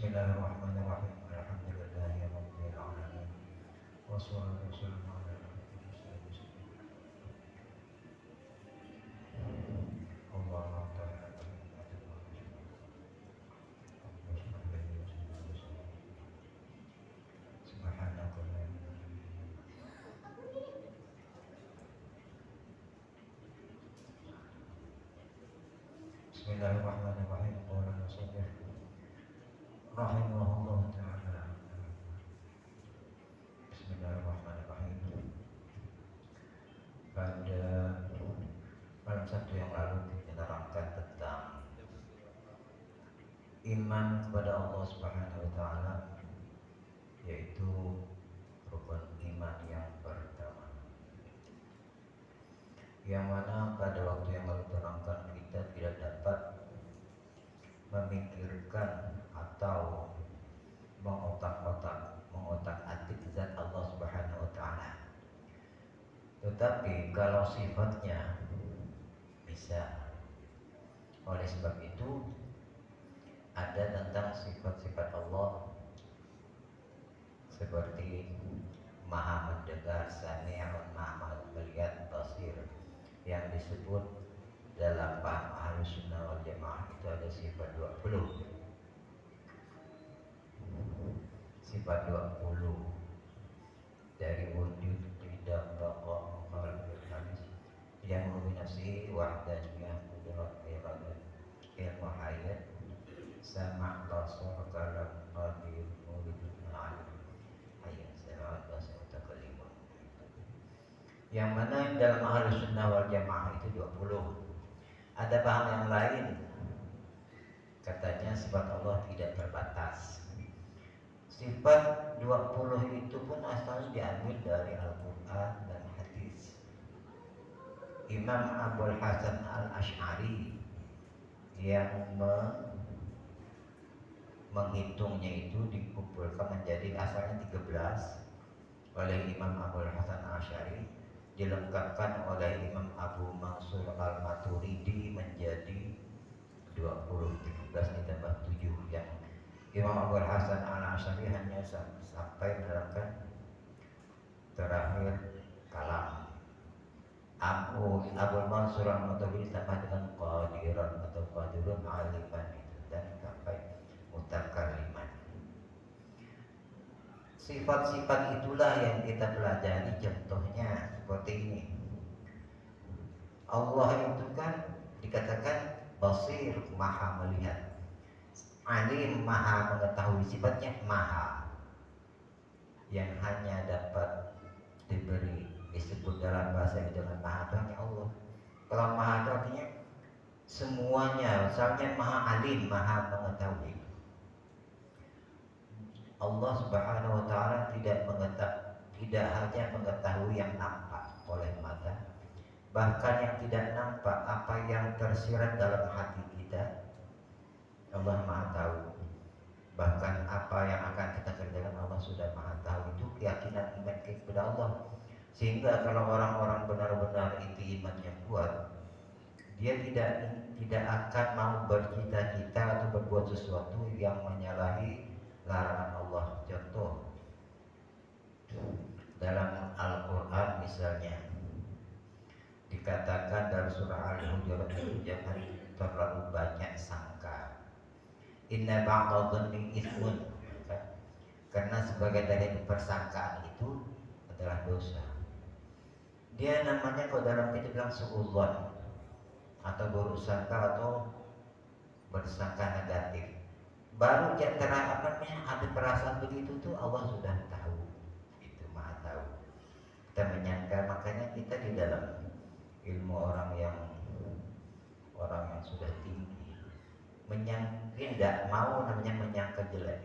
Bismillahirrahmanirrahim. Alhamdulillahirabbil alamin. Wassalatu wassalamu ala rasulillah. Allahumma ta'ala Bismillahirrahmanirrahim. Qala musannif rahimahullah ta'ala. Bismillahirrahmanirrahim. Pada malam Sabtu yang lalu kita terangkan tentang iman kepada Allah Subhanahu wa taala, yaitu rukun iman yang pertama. Yang mana pada waktu yang lalu terangkan kita tidak dapat memikirkan atau mengotak-atik zat Allah Subhanahu wa taala. Tetapi kalau sifatnya bisa. Oleh sebab itu ada tentang sifat-sifat Allah seperti Maha mendengar, Sami'un, Maha melihat, Basir, yang disebut dalam paham Ahlussunnah wal Jamaah itu ada sifat 20. Sifat 20 dari wujud, tidak, baqa, khalq, hadis yang menafsi wahdaniyah, qudrat, iradah, ilmu hayat, sama', basar, kalam, qadir, murid, alim, hayat, sama', basar, mutakallimun. Yang mana dalam Ahlussunnah wal Jamaah itu 20. Ada paham yang lain, katanya sifat Allah tidak terbatas. Sifat 20 itu pun asalnya diambil dari Al-Quran dan hadis. Imam Abul Hasan Al-Asy'ari yang menghitungnya itu dikumpulkan menjadi asalnya 13 oleh Imam Abul Hasan Al-Asy'ari, dilengkapkan oleh Imam Abu Mansur Al-Maturidi menjadi 20, 13 ditambah 7, yang Imam Abu Hasan Al-Asy'ari hanya sampai menerangkan terakhir kalam. Abu Mansur Al-Maturidi tambah dengan qadiran atau qadirun aliman itu, dan sampai mutakalliman. Sifat-sifat itulah yang kita pelajari. Contohnya seperti ini. Allah itu kan dikatakan basir, maha melihat, alim, maha mengetahui. Sifatnya maha, yang hanya dapat diberi disebut dalam bahasa ini dengan maha itu hanya Allah. Kalau maha itu artinya semuanya, misalnya maha alim, maha mengetahui. Allah Subhanahu wa taala tidak hanya mengetahui yang nampak oleh mata, bahkan yang tidak nampak, apa yang tersirat dalam hati kita, Allah Maha tahu. Bahkan apa yang akan kita kerjakan Allah sudah Maha tahu. Itu keyakinan iman kita kepada Allah. Sehingga kalau orang-orang benar-benar itu imannya kuat, dia tidak akan mau bercita-cita atau berbuat sesuatu yang menyalahi larangan Allah. Contoh dalam Al-Quran misalnya dikatakan dalam surah Al-Hujurat itu jangan terlalu banyak sangka. Inna ba'da dhanni itsmun, karena sebagai dari persangkaan itu adalah dosa. Dia namanya kalau dalam kita bilang suudzon, atau buruk sangka atau bersangka negatif. Baru ada perasaan begitu tuh Allah sudah tahu, itu Maha tahu. Kita menyangka, makanya kita di dalam ilmu orang yang sudah tinggi tidak mau namanya menyangka jelek,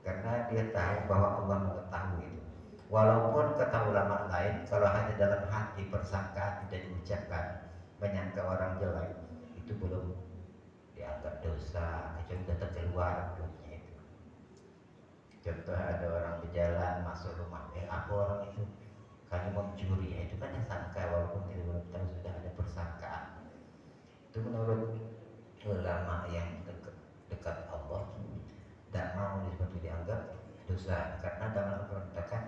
karena dia tahu bahwa Allah mengetahui itu. Walaupun kata ulama lain, kalau hanya dalam hati persangkaan tidak diucapkan, menyangka orang jelek itu belum dianggap dosa, kecuali sudah terkeluar dunia itu. Contoh ada orang berjalan masuk rumah, apa orang itu karena mencuri, itu kan sangka, walaupun tidak tahu sudah ada persangkaan. Itu menurut ulama yang dekat Allah, dosa. Karena dalam Al-Quran katakan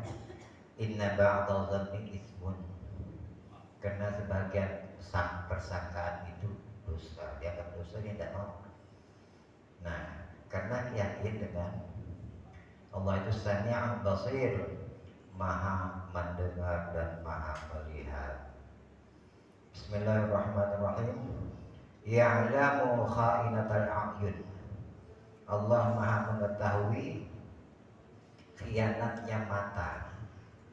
inna ba'dal dzanni ismun. Karena sebagian persangkaan itu dosa, dianggap dosa dia tidak mau. Nah, karena yakin dengan Allah itu Sami' Basir, Maha mendengar dan Maha melihat. Bismillahirrahmanirrahim. Ya'lamu kha'inatal a'yun. Allah Maha mengetahui khianatnya mata.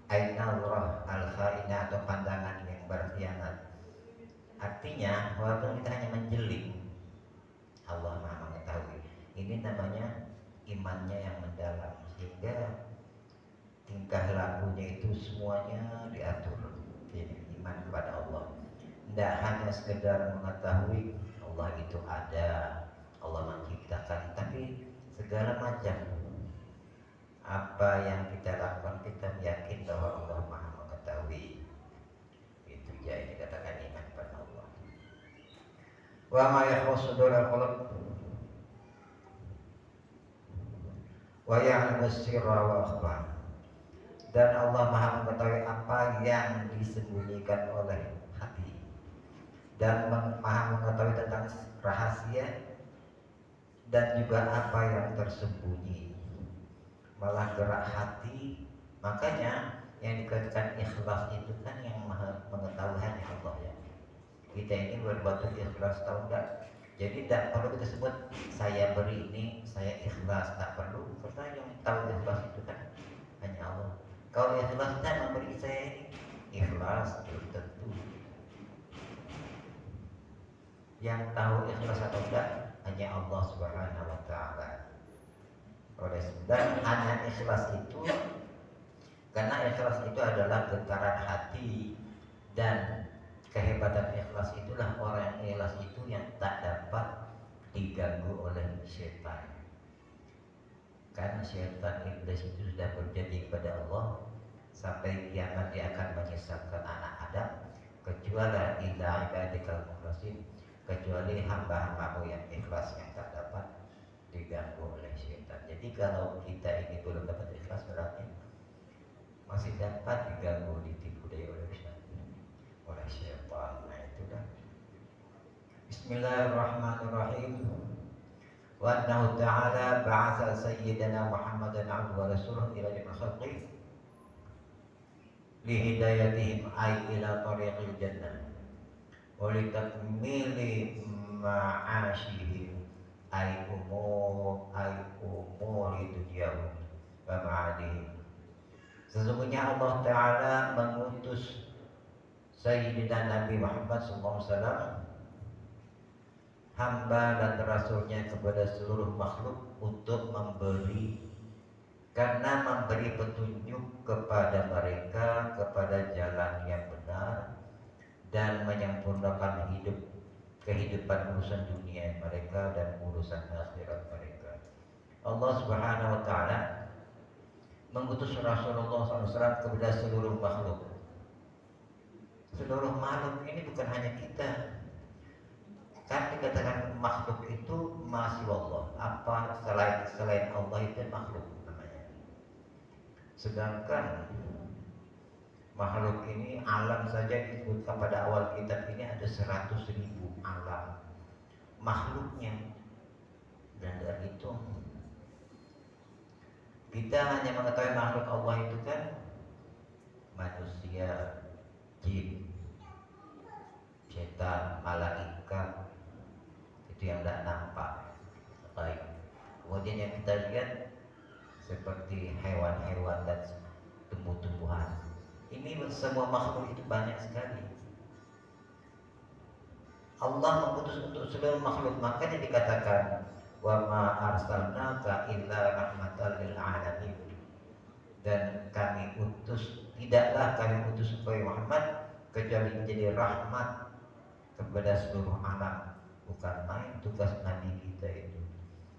Ainallah al-kha'inah atau pandangan yang berkhianat. Artinya walaupun kita hanya menjeling, Allah Maha mengetahui. Ini namanya imannya yang mendalam, sehingga tingkah lakunya itu semuanya diatur. Ini iman kepada Allah. Tidak hanya sekedar mengetahui Allah itu ada, Allah menciptakan, tapi segala macam apa yang kita lakukan kita yakin bahwa Allah Maha mengetahui. Itu jadi dikatakan iman kepada Allah. Wa ma yakhussu sudurul qulub wa ya'lamu sirra wa akhfa. Dan Allah Maha mengetahui apa yang disembunyikan oleh hati, dan Maha mengetahui tentang rahasia dan juga apa yang tersembunyi. Malah gerak hati, makanya yang dikatakan ikhlas itu kan yang Maha mengetahui hanya Allah ya. Kita ini berbuat ikhlas tahu enggak? Jadi tidak perlu kita sebut saya beri ini, saya ikhlas, tak perlu, karena yang tahu ikhlas itu kan hanya Allah. Kalau ikhlas tidak memberi saya ini ikhlas, belum tentu. Yang tahu ikhlas atau tidak hanya Allah Subhanahu wa Ta'ala. Dan hanya ikhlas itu, karena ikhlas itu adalah getaran hati, dan kehebatan ikhlas itulah orang yang ikhlas itu yang tak dapat diganggu oleh syaitan. Karena syaitan iblis itu sudah berjanji kepada Allah sampai kiamat dia akan menyesatkan anak Adam, kecuali illa ibadikal mukhlasin, kecuali hamba-hambamu yang ikhlas yang tak dapat diganggu oleh syaitan. Jadi kalau kita ini belum dapat ikhlas, berarti masih dapat diganggu, ditipu daya oleh syaitan. Nah itu dah. Bismillahirrahmanirrahim. Wa annahu ta'ala ba'atha sayyidana Muhammadan 'abdahu wa rasuluhu ila jami'il khalqi li hidayatihim ay ila tariqil jannah wa li takmili ma'ashihim ay umuri dunyahum wa ma'adihim. Sesungguhnya Allah Ta'ala mengutus Sayyidina Nabi Muhammad SAW, hamba dan rasulnya kepada seluruh makhluk, untuk memberi petunjuk kepada mereka kepada jalan yang benar dan menyempurnakan kehidupan urusan dunia mereka dan urusan akhirat mereka. Allah Subhanahu wa Ta'ala mengutus Rasulullah SAW kepada seluruh makhluk. Seluruh makhluk ini bukan hanya kita. Kan dikatakan makhluk itu masih Allah. Apa selain Allah itu makhluk namanya. Sedangkan makhluk ini, alam saja disebutkan pada awal kitab ini ada 100.000 alam makhluknya. Dan dari itu kita hanya mengetahui makhluk Allah itu kan manusia, jin, setan, malaikat, itu yang tidak nampak. Baik. Kemudian yang kita lihat seperti hewan-hewan dan tumbuh-tumbuhan. Ini semua makhluk itu banyak sekali. Allah mengutus untuk seluruh makhluk, makanya dikatakan wa ma arsalnaka illa rahmatan lil alamin. Dan tidaklah kami utus supaya Muhammad kecuali menjadi rahmat kepada seluruh alam. Bukan main tugas Nabi kita itu.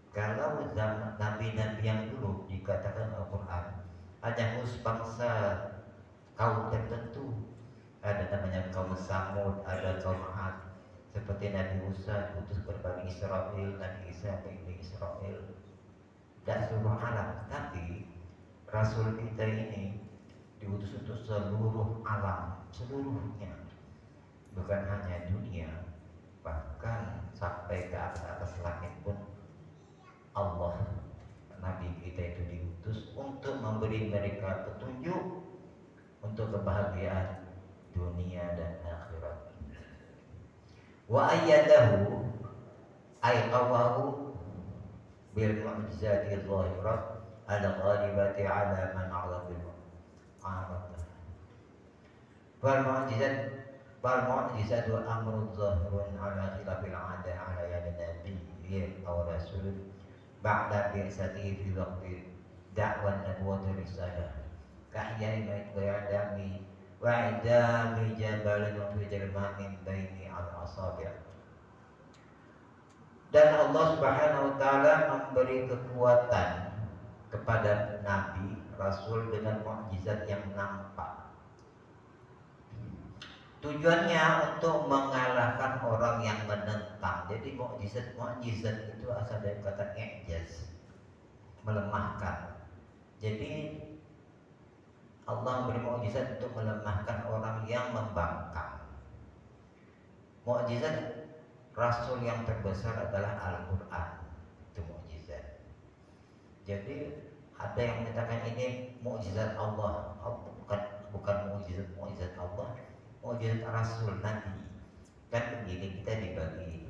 Kalau zaman Nabi-Nabi yang dulu dikatakan Al-Quran hanya khusus bangsa kaum tertentu, ada namanya kaum Samud, ada kaum Ad, seperti Nabi Musa diutus kepada Bani Israel, Nabi Isa Bani Israel, dan seluruh alam. Tapi Rasul kita ini diutus untuk seluruh alam, seluruhnya, bukan hanya dunia, bahkan sampai ke atas langit pun Allah, Nabi kita itu diutus untuk memberi mereka petunjuk untuk kebahagiaan dunia dan akhirat. Wa ayyadahu ay qawahu bil mu'jizati dhahirat al-ghalibati ala man a'labil mu'arad. Wal mu'jizatu amrun zahirun ala khilafil 'ada ala yadi nabiyyin aw rasul ba'da bi'satihi fi waqti da'wan nubuwwati risalah kahyai bait bayadami wa idami jabalin wa fi jalmamin baini al-asabi'. Dan Allah Subhanahu wa taala memberi kekuatan kepada nabi, rasul dengan mukjizat yang nampak. Tujuannya untuk mengalahkan orang yang menentang. Jadi mukjizat itu asal dari kata i'jaz, melemahkan. Jadi Allah memberi mukjizat untuk melemahkan orang yang membangkang. Mukjizat rasul yang terbesar adalah Al-Qur'an. Itu mukjizat. Jadi ada yang menyatakan ini mukjizat Allah. Bukan mukjizat Allah, mukjizat rasul nabi. Kan begini, kita dibagi.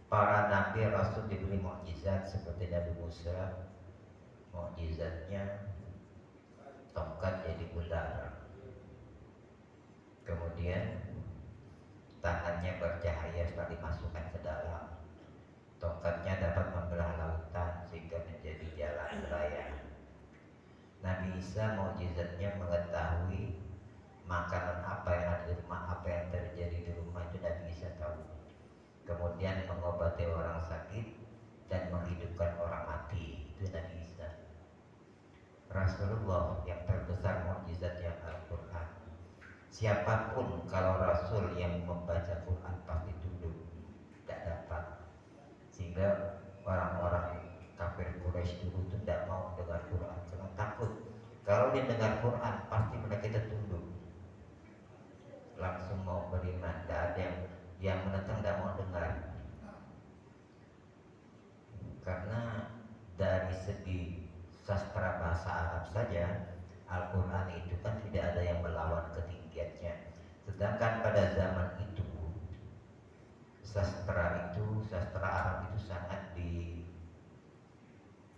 Para nabi rasul diberi mukjizat seperti Nabi Musa, mukjizatnya tongkat jadi ular. Kemudian tangannya bercahaya setelah dimasukkan ke dalam. Tongkatnya dapat membelah lautan sehingga menjadi jalan raya. Nabi Isa mukjizatnya mengetahui makanan apa yang ada di rumah, apa yang terjadi di rumah, itu Nabi Isa tahu. Kemudian mengobati orang sakit dan menghidupkan orang mati, itu Nabi Isa. Rasulullah yang terbesar mukjizatnya Al-Quran. Siapapun kalau Rasul yang membaca Quran pasti tunduk, tidak dapat. Sehingga orang-orang kafir Quraisy dulu itu tidak mau dengar Quran karena takut. Kalau dia dengar Quran pasti mereka itu tunduk, langsung mau beriman. Tidak ada yang menentang, tidak mau dengar. Karena dari segi sastra bahasa Arab saja Al-Quran itu kan tidak ada yang melawan ketinggiannya. Sedangkan pada zaman itu sastra Arab itu sangat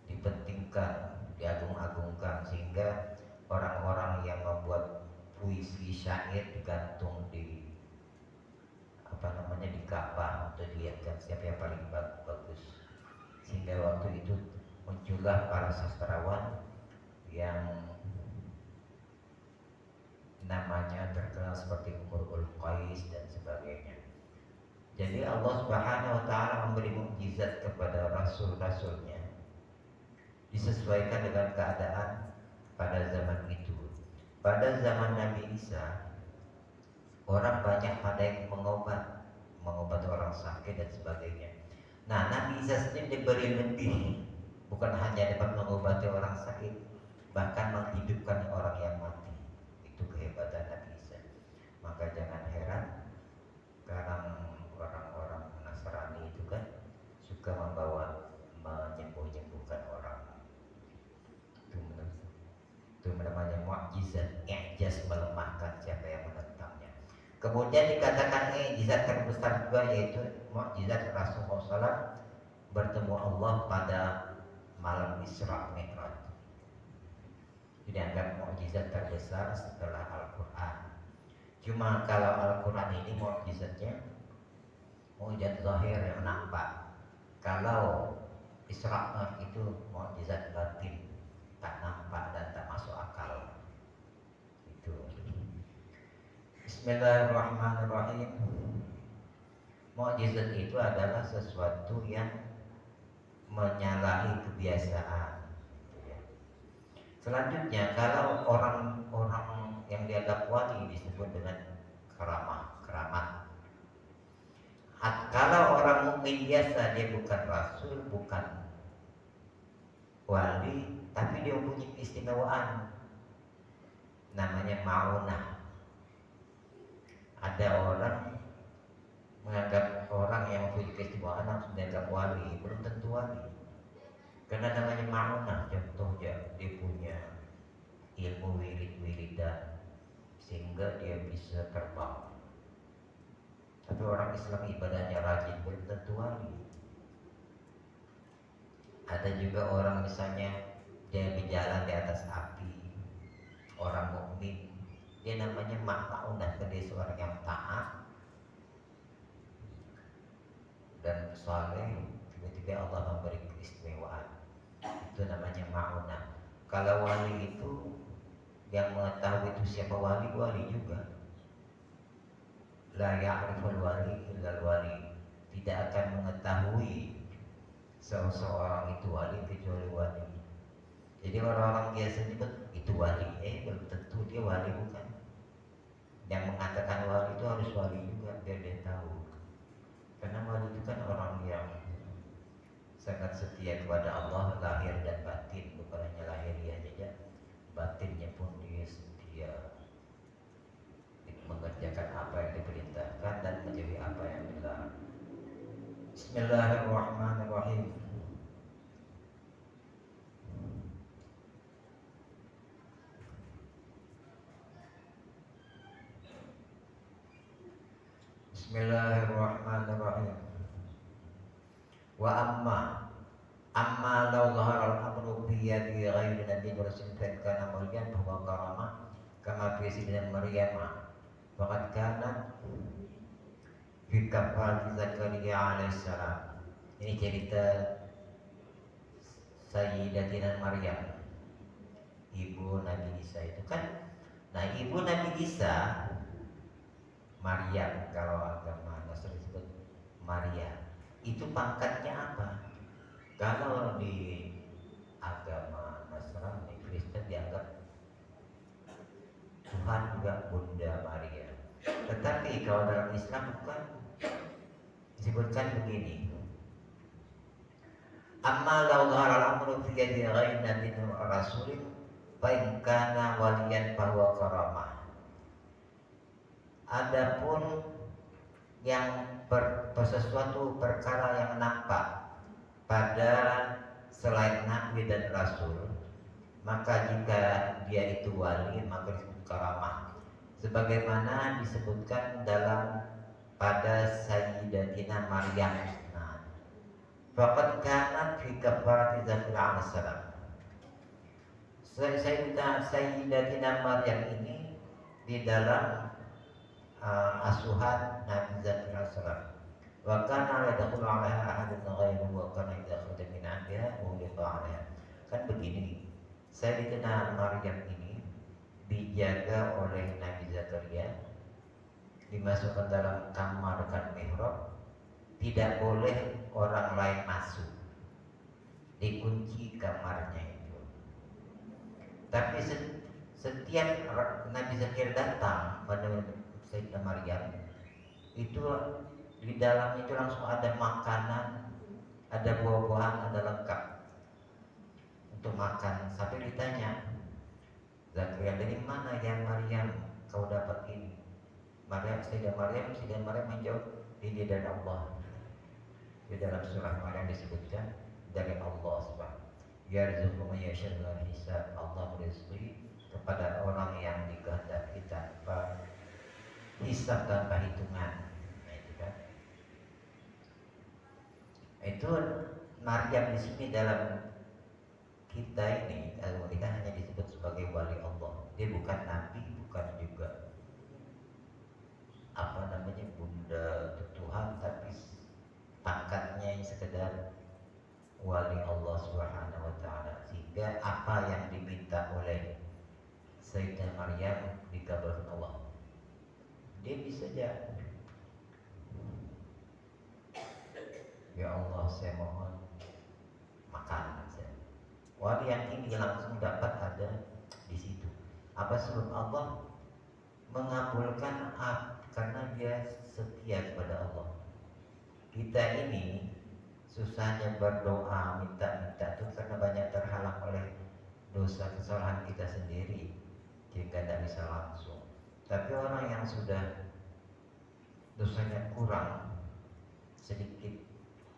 dipentingkan, diagung-agungkan, sehingga orang-orang yang membuat puisi syair digantung di di Ka'bah untuk dilihatkan siapa yang paling bagus. Sehingga waktu itu muncullah para sastrawan yang namanya terkenal seperti Imrul Qais dan sebagainya. Jadi Allah Subhanahu wa taala memberi mukjizat kepada rasul-rasulnya disesuaikan dengan keadaan pada zaman itu. Pada zaman Nabi Isa, orang banyak pada yang mengobat orang sakit dan sebagainya. Nah, Nabi Isa sendiri diberi lebih, bukan hanya dapat mengobati orang sakit, bahkan menghidupkan orang yang mati. Itu kehebatan Nabi Isa. Maka jangan heran sekarang orang-orang Nasrani itu kan suka menyembuhkan orang. Itu namanya mukjizat, i'jaz, melemahkan siapa yang menentangnya. Kemudian dikatakan mukjizat terbesar juga yaitu mukjizat Rasulullah SAW bertemu Allah pada malam Isra Mi'raj. Dianggap mukjizat terbesar setelah Al-Quran. Cuma kalau Al-Quran ini mukjizatnya mukjizat zahir yang nampak. Kalau Isra Mi'raj itu mukjizat batin, tak nampak dan tak masuk akal. Itu. Bismillahirrahmanirrahim. Mukjizat itu adalah sesuatu yang menyalahi kebiasaan. Selanjutnya, kalau orang-orang yang dianggap wali disebut dengan keramat. Kalau orang mukmin biasa, dia bukan rasul, bukan wali tapi dia punya keistimewaan namanya maunah. Ada orang menganggap orang yang punya keistimewaan langsung dianggap wali, belum tentu wali. Karena namanya maunah, contohnya dia punya ilmu wirid-wiridan sehingga dia bisa terbang. Tapi orang Islam ibadahnya rajin, belum tentu wali. Ada juga orang misalnya dia berjalan di atas api, orang mukmin, dia namanya maunah, dia seorang yang taat dan saleh, tiba-tiba Allah memberi keistimewaan, itu namanya maunah. Kalau wali itu yang mengetahui itu siapa wali, wali juga. La ya'riful wali illal wali, tidak akan mengetahui seseorang itu wali kecuali wali. Jadi orang-orang biasa nyebut itu wali, belum tentu dia wali, bukan. Yang mengatakan wali itu harus wali juga biar dia tahu. Karena wali itu kan orang yang sangat setia kepada Allah lahir dan batin, bukan hanya lahiriah saja, batinnya pun dia setia mengerjakan apa yang diperintahkan dan menjauhi apa yang dilarang. Bismillahirrahmanirrahim. Bismillahirrahmanirrahim. Wa amma law dhahara al-amru bi yadi ghairi nabiyyin rasulin fa kana mulyan fa karamah kama fi sidina Maryam faqad kana fi kafal Zakaria alaihissalam. Ini cerita Sayyidatina Maryam, ibu Nabi Isa itu kan. Nah, ibu Nabi Isa Maryam, kalau agama Nasrani disebut Maria. Itu pangkatnya apa? Kalau di agama Nasrani Kristen dianggap Tuhan juga Bunda Maria. Tetapi kalau dalam Islam bukan, disebutkan begini. Amma law dhahara al-amru fi yadi ghairi nabiyyin rasulin fa in kana waliyan fa huwa karamah. Adapun yang sesuatu perkara yang nampak pada selain nabi dan rasul, maka jika dia itu wali maka disebut karamah, sebagaimana disebutkan dalam pada Sayyidatina Maryam. Nah, faqad kanat fi kafarati Zakaria alaihissalam. Sayyidatina Maryam ini di dalam asuhan Nabi Zakaria alaihissalam. Wa kana la yadkhulu 'alaiha ahadun ghairuhu wa kana idza kharaja min 'indiha ughliqa 'alaiha. Kan begini, Sayyidatina Maryam ini dijaga oleh Nabi Zakaria, dimasukkan dalam kamar dan mihrab, tidak boleh orang lain masuk, dikunci kamarnya itu. Tapi setiap Nabi Zakaria datang pada Sayyidatina Maryam, itu di dalamnya itu langsung ada makanan, ada buah-buahan, ada lengkap untuk makan. Sampai ditanya Zakaria, dari mana ya Maryam kau dapat ini? Sayyidatina Maryam menjawab, ini dari Allah. Di dalam surah Maryam disebutkan dari Allah subhanahu. Yarzuqu man yasha'u bighairi hisab. Allah merizqi kepada orang yang dikehendaki tanpa hisab, tanpa hitungan. Nah, itu kan. Itu Maryam di sini dalam kita ini, kita hanya disebut sebagai wali Allah. Dia bukan nabi, bukan juga bunda Tuhan, tapi pangkatnya yang sekedar wali Allah Subhanahu wa taala. Sehingga apa yang diminta oleh Sayyidatina Maryam dikabulkan Allah. Dia bisa saja, ya Allah saya mohon makanan saya. Wali yang ini langsung dapat ada di situ. Apa sebab Allah mengabulkan karena dia setia kepada Allah. Kita ini susahnya berdoa minta-minta itu karena banyak terhalang oleh dosa kesalahan kita sendiri, sehingga tidak bisa langsung. Tapi orang yang sudah dosanya kurang sedikit,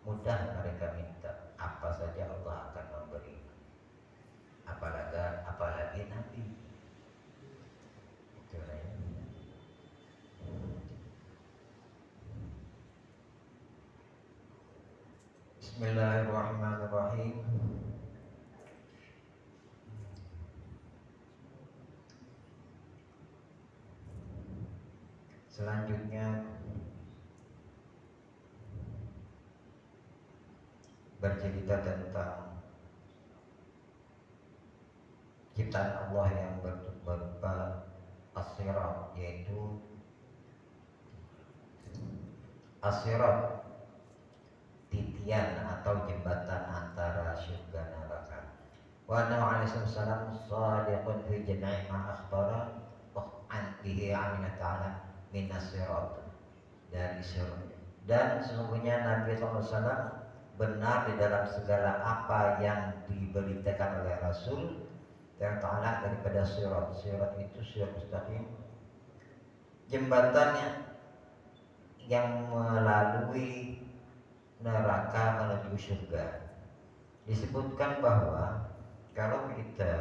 mudah mereka minta apa saja Allah akan memberi. Apalagi Nabi. Itu ya. Bismillahirrahmanirrahim. Selanjutnya bercerita tentang ciptaan Allah yang berupa as-sirat, yaitu as-sirat, titian atau jembatan antara syurga neraka. Wa Nabi alaihi wasallam shadiqun fi jami'i ma akhbara an bihi amina ta'ala min as-sirat, dari sirat. Dan sesungguhnya Nabi SAW benar di dalam segala apa yang diberitakan oleh Rasul yang Ta'ala daripada sirat. Sirat itu sirat mustaqim, jembatannya yang melalui neraka menuju surga. Disebutkan bahwa kalau kita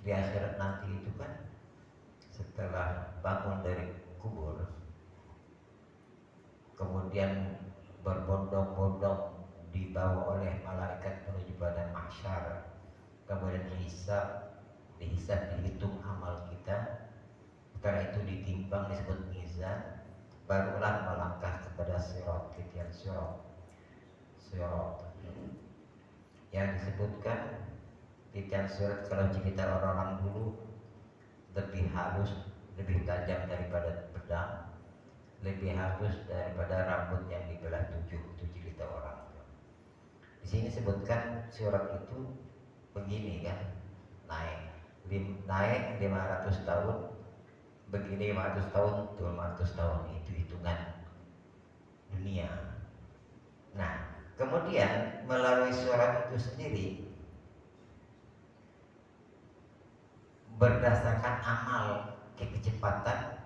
di akhirat nanti itu kan setelah bangun dari kubur, kemudian berbondong-bondong dibawa oleh malaikat menuju badan mahsyar, kemudian dihisab, dihitung amal kita. Setelah itu ditimbang, disebut mizan, barulah melangkah kepada sirat, titian sirat. Yang disebutkan titian sirat kalau cerita orang-orang dulu lebih halus, lebih tajam daripada pedang, lebih halus daripada rambut yang dibelah tujuh. Itu cerita orang. Di sini sebutkan sirat itu begini kan, naik 500 tahun, begini 500 tahun, 200 tahun, itu hitungan dunia. Nah, kemudian melalui sirat itu sendiri berdasarkan amal, kecepatan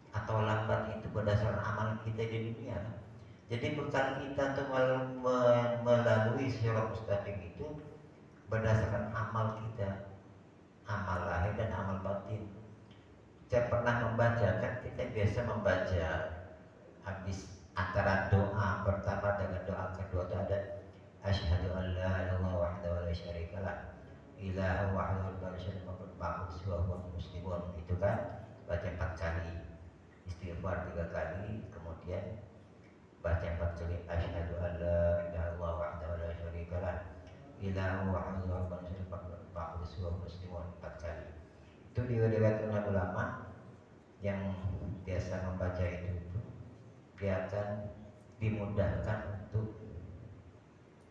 atau lambat itu berdasarkan amal kita di dunia. Jadi bekal kita untuk melalui sirat mustaqim itu berdasarkan amal kita, amal lahir dan amal batin. Saya pernah membaca, kan kita biasa membaca habis antara doa pertama dengan doa kedua itu ada asyhadu an la ilaha illallah wahdahu la syarika lah, ilaha wahdahu la syarika lahu muslimun. Itu kan baca 4 kali, istighfar 3 kali, kemudian baca 4 kali asyhadu an la ilaha illallah wahdahu la syarika lah, ilaha wahdahu la syarika lahu muslimun 4 kali. Itu diriwayatkan ulama yang biasa membaca itu dia akan dimudahkan untuk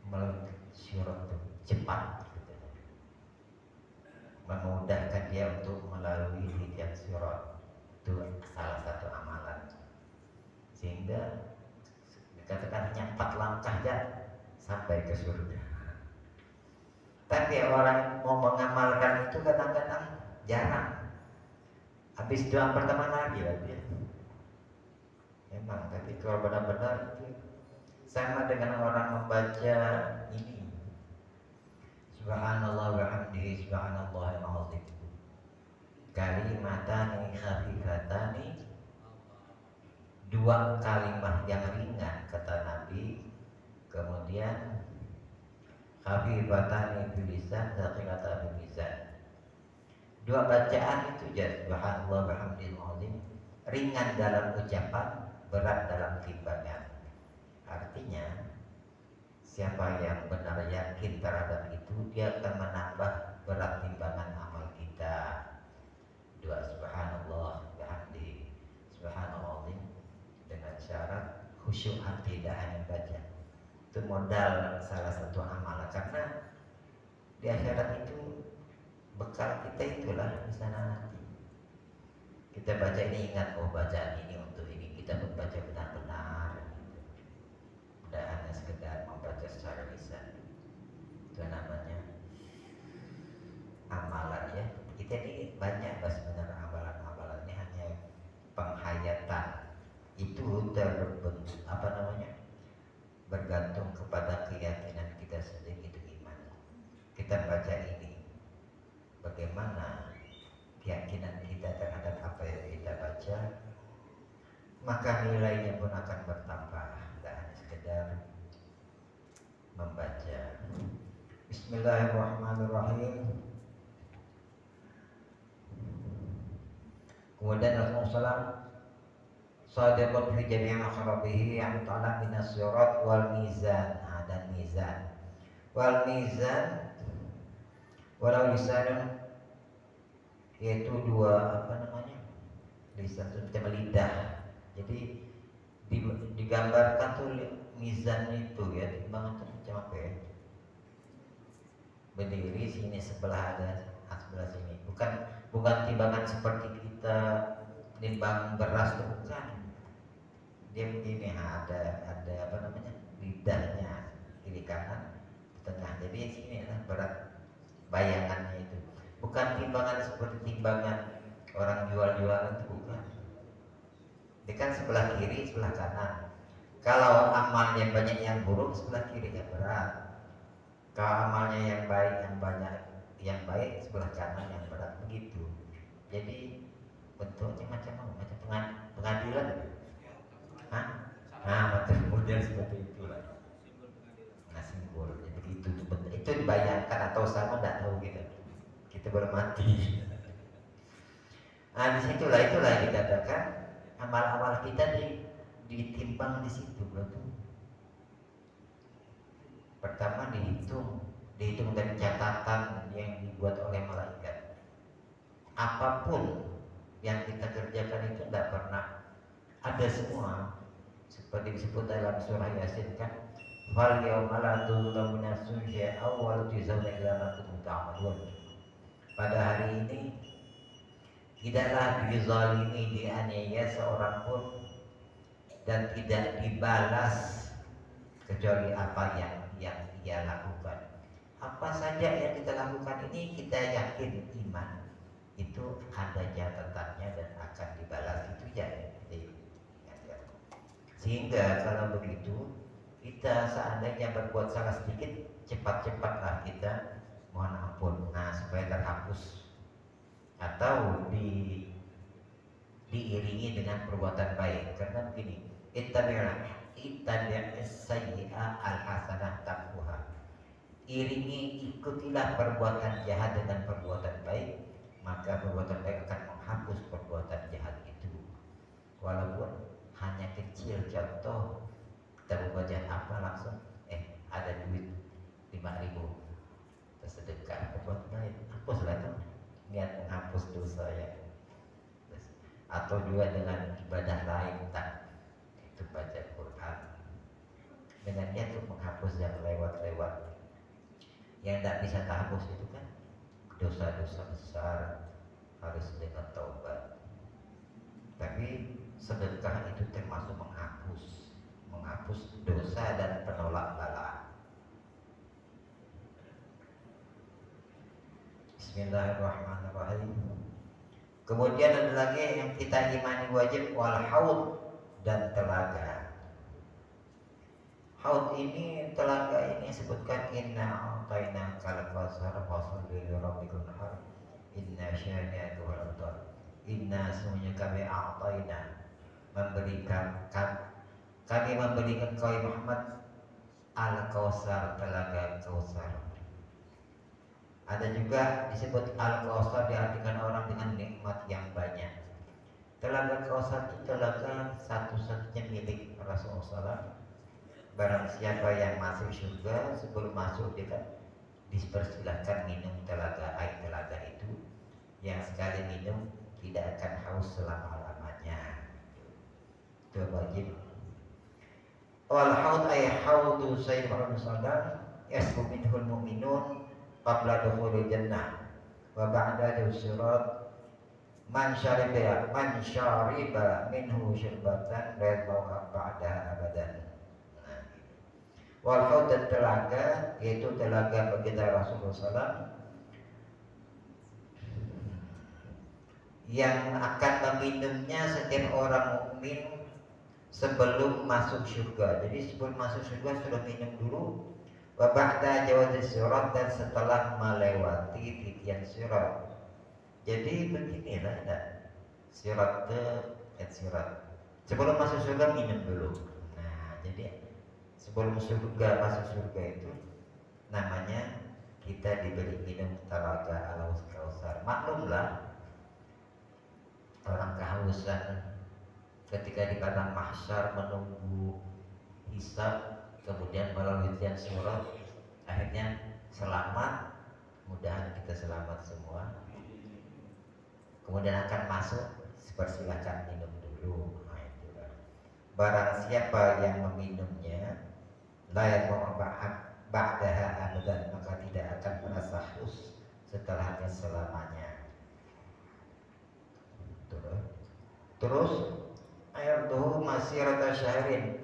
melalui sirat itu cepat, gitu. Memudahkan dia untuk melalui titian sirat. Itu salah satu amalan, sehingga dikatakan hanya 4 langkah saja sampai ke surga. Tapi orang mau mengamalkan itu kadang-kadang jarang. Habis doa pertama lagi dia. Memang, tapi kalau benar-benar itu sama dengan orang membaca ini, subhanallah wa hamdihi subhanallahil azim, kalimatani khafifatani, 2 kalimat yang ringan kata Nabi, kemudian khafifatani bil lisan, thaqilatan bil mizan. 2 bacaan itu ya subhanallah wa hamdihil azim, ringan dalam ucapan, berat dalam timbangan. Artinya siapa yang benar yakin terhadap itu, dia akan menambah berat timbangan amal kita. 2 subhanallah wa hamdihi subhanallah azim, dengan syarat khusyuk hati, tidak hanya baca. Itu modal salah satu amalan, karena di akhirat itu bekal kita itulah di sana nanti. Kita baca ini, ingat, oh bacaan ini untuk ini, kita membaca benar-benar, tidak hanya sekedar secara lisan. Itu namanya amalan ya. Kita ini banyak sebenarnya amalan-amalan ini hanya penghayatan. Itu terbentuk bergantung kepada keyakinan kita sendiri, itu iman. Kita baca ini, bagaimana keyakinan kita terhadap apa yang kita baca, maka nilainya pun akan bertambah, tidak hanya sekedar membaca. Bismillahirrahmanirrahim. Kemudian Rasulullah Shadiqun fi jami'i makharabihi yang ta'ala minas surat wal mizan. Dan mizan wal mizan walau lisanun, yaitu dua lisan itu macam lidah. Jadi digambarkan tuh mizan itu ya, timbangan itu macam apa ya, berdiri sini sebelah ada, sebelah sini, bukan timbangan seperti kita nimbang beras, tuh bukan. Dia begini, ada lidahnya kiri kanan tengah, jadi sini lah berat bayangannya itu. Bukan timbangan seperti timbangan orang jual-jualan, itu bukan. Dia kan sebelah kiri sebelah kanan. Kalau amalnya banyak yang buruk, sebelah kiri yang berat. Kalau amalnya yang baik sebelah kanan yang berat, begitu. Jadi bentuknya macam pengadilan. Betul, model seperti itulah. Simbol. Jadi itu dibayangkan atau sama tidak tahu gitu. Kita baru mati. Itulah yang dikatakan amal-amal kita ditimbang di situ, berarti. Pertama dihitung dari catatan yang dibuat oleh malaikat. Apapun yang kita kerjakan itu tidak pernah ada semua, seperti disebut dalam surah Yasin kan, fal yauma la tuzlamu nafsun syai'an wa la tujzauna illa ma kuntum ta'malun. Pada hari ini tidaklah dizalimi, dianiaya seorang pun, dan tidak dibalas kecuali apa yang ia lakukan. Apa saja yang kita lakukan ini kita yakin iman itu ada catatannya dan akan dibalas, itu ya. Sehingga kalau begitu, kita seandainya berbuat salah sedikit, cepat-cepatlah kita mohon ampun, supaya terhapus, atau diiringi dengan perbuatan baik. Karena begini, ittabi'is sayyi'ah al-hasanah tamhuha. Ikutilah perbuatan jahat dengan perbuatan baik, maka perbuatan baik akan menghapus perbuatan jahat itu. Walaupun hanya kecil. Contoh, kita berbuat jahat apa, langsung ada duit 5.000, tersedekah, berbuat baik, hapuslah itu, niat menghapus dosa ya. Atau juga dengan ibadah lain, itu baca Quran, dengan niat untuk menghapus yang lewat-lewat, yang tidak bisa terhapus itu kan dosa-dosa besar, harus dengan taubat. Tapi sedekah itu termasuk menghapus dosa dan penolak bala. Bismillahirrahmanirrahim. Kemudian ada lagi yang kita imani wajib, wal haud, dan telaga. Haud ini, telaga ini sebutkan inna a'tayna kal kautsar fasholli li rabbikal wanhar inna syani'aka huwal abtar. Inna, semuanya kami a'tayna, kami memberikan kau Muhammad al-Kautsar, telaga Kautsar. Ada juga disebut al-Kautsar, diartikan orang dengan nikmat yang banyak. Telaga Kautsar itu telaga satu-satunya milik Rasulullah. Barang siapa yang masuk surga, sebelum masuk dia kan dipersilahkan minum air telaga itu, yang sekali minum tidak akan haus selama-lamanya. Itu wajib. Wal haud ay haudu sayyid Muhammad sallallahu yasbu minhul mu'minun qabla dukhulil jannah wa ba'da surat man syariba minhu syurbatan la yadma'u ba'daha abadan. Wal dan telaga, yaitu telaga baginda Rasulullah SAW yang akan meminumnya setiap orang mukmin sebelum masuk surga. Jadi sebelum masuk surga sudah minum dulu. Wa ba'da jawazis sirat, dan setelah melewati titian sirat. Jadi beginilah enggak? Sirat sirat. Sebelum masuk surga minum dulu. Nah, jadi sebelum surga masuk surga itu namanya kita diberi minum telaga Al-Kausar. Maklumlah orang kehausan ketika di padang mahsyar menunggu hisab, kemudian melalui ujian surat, akhirnya selamat. Mudahan kita selamat semua. Kemudian akan masuk, persilakan minum dulu. Nah, itulah. Barang siapa yang meminumnya, la yadma'u ba'daha abadan, maka tidak akan merasa haus setelahnya selamanya. Terus ayat tuh masih rata syahrin,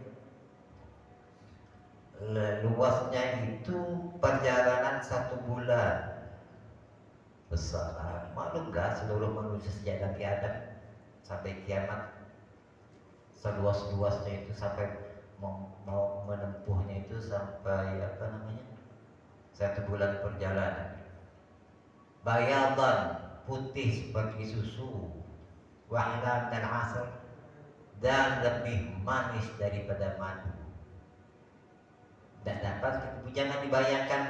luasnya itu perjalanan 1 bulan besar. Maklumlah seluruh manusia sejak Nabi Adam sampai kiamat, seluas-luasnya itu sampai mau menempuhnya itu sampai 1 bulan perjalanan. Bayadan, putih seperti susu, wahlan dan asal, dan lebih manis daripada madu. Tidak dapat, jangan dibayangkan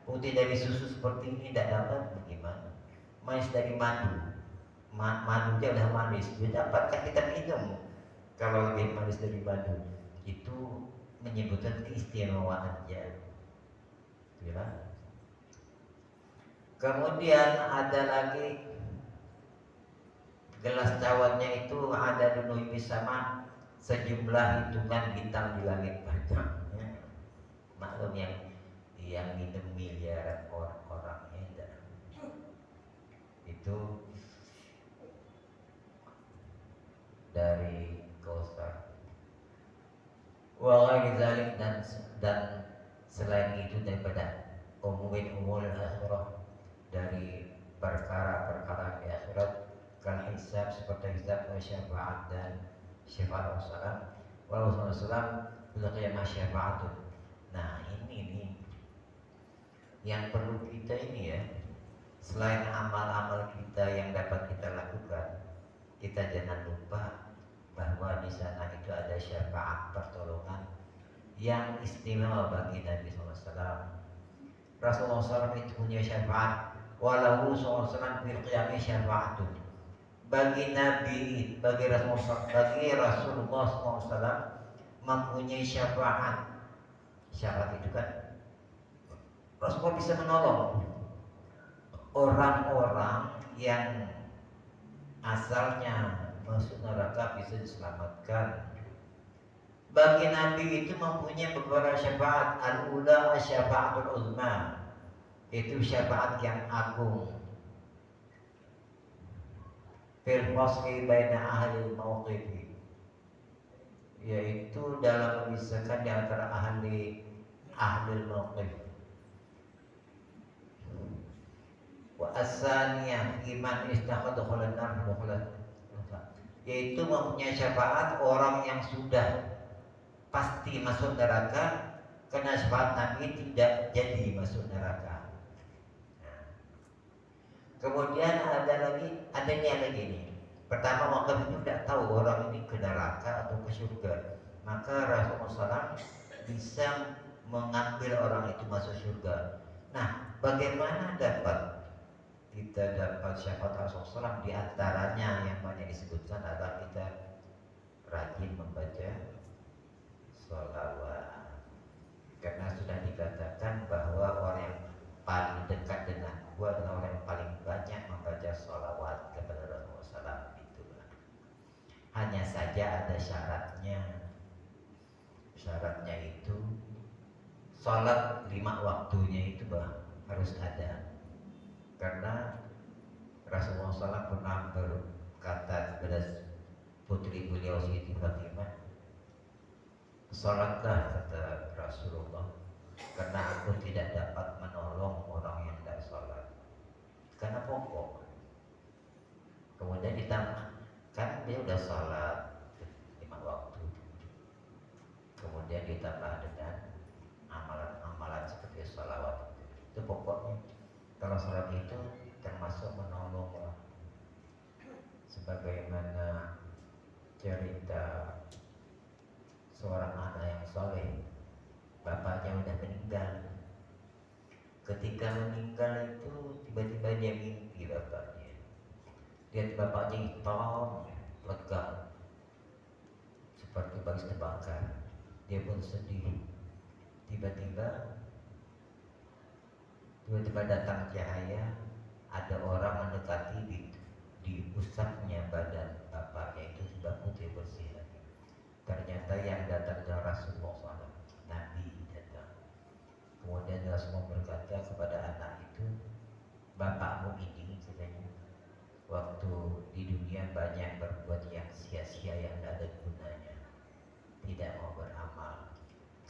putih dari susu seperti ini, tidak dapat. Bagaimana? Manis dari madu, madu dia udah manis, dia dapatkah kita minum? Kalau lebih manis dari madu, itu menyebutkan keistimewaannya. Ya. Kemudian ada lagi gelas cawannya itu ada dunuhi sama sejumlah hitungan bintang di langit banyaknya. Maklum yang minum miliaran orang-orangnya itu dari Kausar. Wa ghairi dzalik, dan selain itu daripada umul akhirah, dari perkara-perkara di akhirat, kal hisab, seperti hisab, wa syafaat dan syafaat Rasulullah bila qiyamah syafaatun. Nah, ini yang perlu kita ini ya, selain amal-amal kita yang dapat kita lakukan, kita jangan lupa bahwa di sana itu ada syafaat, pertolongan yang istimewa bagi Nabi SAW. Rasulullah SAW itu punya syafaat, walau SAW fil qiyamah syafaatun. Bagi Nabi, bagi Rasulullah SAW mempunyai syafaat. Syafaat itu kan Rasulullah bisa menolong orang-orang yang asalnya masuk neraka bisa diselamatkan. Bagi Nabi itu mempunyai beberapa syafaat. Al-ula syafaatul uzma, itu syafaat yang agung. Fil fasli baina ahli mauqifi, yaitu dalam memisahkan di antara ahli mauqif. Wa as-saniyah iman istaqadukhulan nar dukhulan, yaitu mempunyai syafaat orang yang sudah pasti masuk neraka, karena syafaat Nabi tidak jadi masuk neraka. Kemudian adanya lagi nih. Pertama, maka itu tidak tahu orang ini ke neraka atau ke surga, maka Rasulullah SAW bisa mengambil orang itu masuk surga. Nah, bagaimana kita dapat syafaat Rasulullah SAW? Di antaranya yang banyak disebutkan adalah kita rajin membaca sholawat, karena sudah dikatakan bahwa orang yang paling dekat dengan gua adalah orang yang paling banyak membaca sholawat kepada Rasulullah SAW. Itulah. Hanya saja ada syaratnya. Syaratnya itu sholat 5 waktunya itu harus ada. Karena Rasulullah SAW pernah berkata kepada putri beliau Siti Fatimah, sholatlah, kata Rasulullah, karena aku tidak dapat menolong orang yang tidak sholat. Karena pokok. Kemudian ditambah, kan dia udah sholat 5 waktu. Kemudian ditambah dengan amalan-amalan seperti sholawat. Itu pokoknya. Kalau sholat itu termasuk menolong lah. Sebagaimana cerita seorang anak yang soleh, bapaknya udah meninggal. Ketika meninggal itu tiba-tiba dia mimpi bapaknya. Lihat bapaknya hitam, legam, seperti bagus terbakar. Dia pun sedih. Tiba-tiba datang cahaya, ada orang mendekati, diusapnya badan bapaknya itu tiba putih bersih lagi. Ternyata yang datang adalah Rasulullah SAW, Nabi datang. Kemudian Rasulullah berkata kepada anak itu, bapakmu ini katanya, waktu di dunia banyak berbuat yang sia-sia, yang tidak ada gunanya, tidak mau beramal.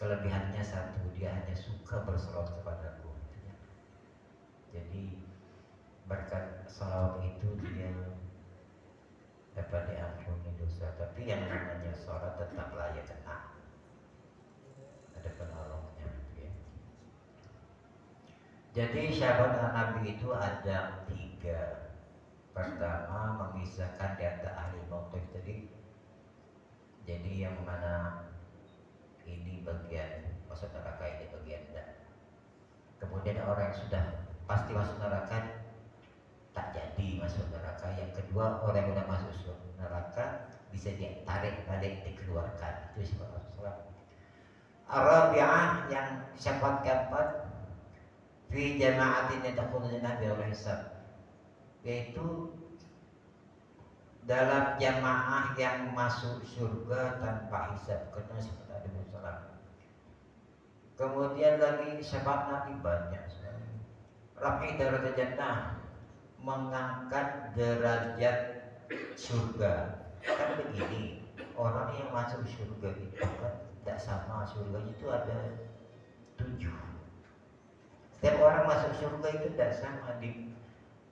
Kelebihannya satu, dia hanya suka berselawat kepadaku. Jadi berkat salawat itu dia dapat diampuni dosa. Tapi yang namanya sholat tetap layak kena, ada penolongnya ya. Jadi syahadat Nabi itu ada 3. Pertama, memisahkan di antara ahli maut tadi. Jadi yang mana ini bagian masuk neraka, ini bagian tidak. Kemudian orang yang sudah pasti masuk neraka tak jadi masuk neraka. Yang kedua, orang yang sudah masuk neraka bisa ditarik balik, dikeluarkan. Itu sifat Rasulullah. Arabi'ah, yang sifat keempat, fi jama'atin yadkhuluna Nabi alaihi hisab, yaitu dalam jamaah yang masuk surga tanpa hisab, karena sifat Nabi sallallahu. Kemudian lagi sifat Nabi banyak sekali. Rafi darajat jannah, mengangkat derajat surga. Kan begini, orang yang masuk surga itu kan tidak sama, surga itu ada 7. Setiap orang masuk surga itu tidak sama, di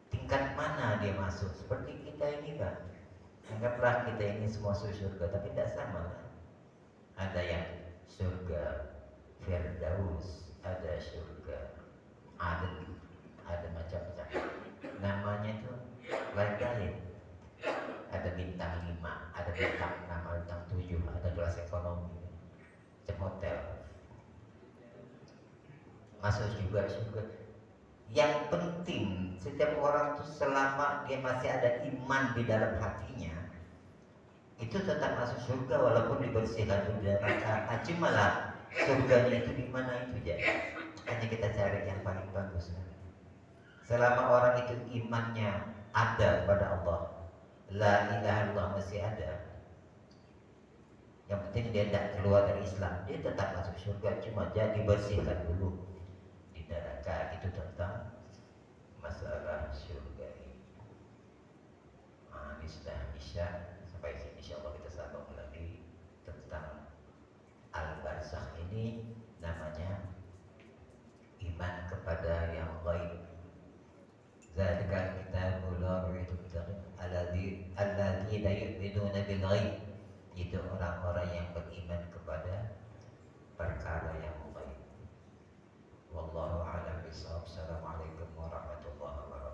tingkat mana dia masuk. Seperti kita ini kan, anggaplah kita ini semua masuk surga, tapi tidak sama kan. Ada yang surga Firdaus, ada surga Aden, ada macam-macam. Namanya itu lain-lain. Ada bintang 5, ada bintang 6, ada bintang 7, ada kelas ekonomi, macam hotel. Masuk juga surga. Yang penting setiap orang itu selama dia masih ada iman di dalam hatinya, itu tetap masuk surga walaupun dibersihkan dari neraka. Cuma lah surganya itu di mana itu aja. Hanya kita cari yang paling bagus. Selama orang itu imannya ada pada Allah, la ilaha illallah masih ada. Yang penting dia tidak keluar dari Islam, dia tetap masuk surga. Cuma jadi dibersihkan dulu di neraka. Itu tentang masalah surga ini. Ini sudah Isya. Sampai sini insyaallah kita sambung lagi tentang al-barzakh ini. Namanya iman kepada yang gaib. Zalikal kitabul la raiba fihi alladzina yu'minuna bil ghaib. Itu orang-orang yang beriman kepada perkara yang gaib. Wallahu a'lam bishawab. Assalamualaikum warahmatullahi wabarakatuh.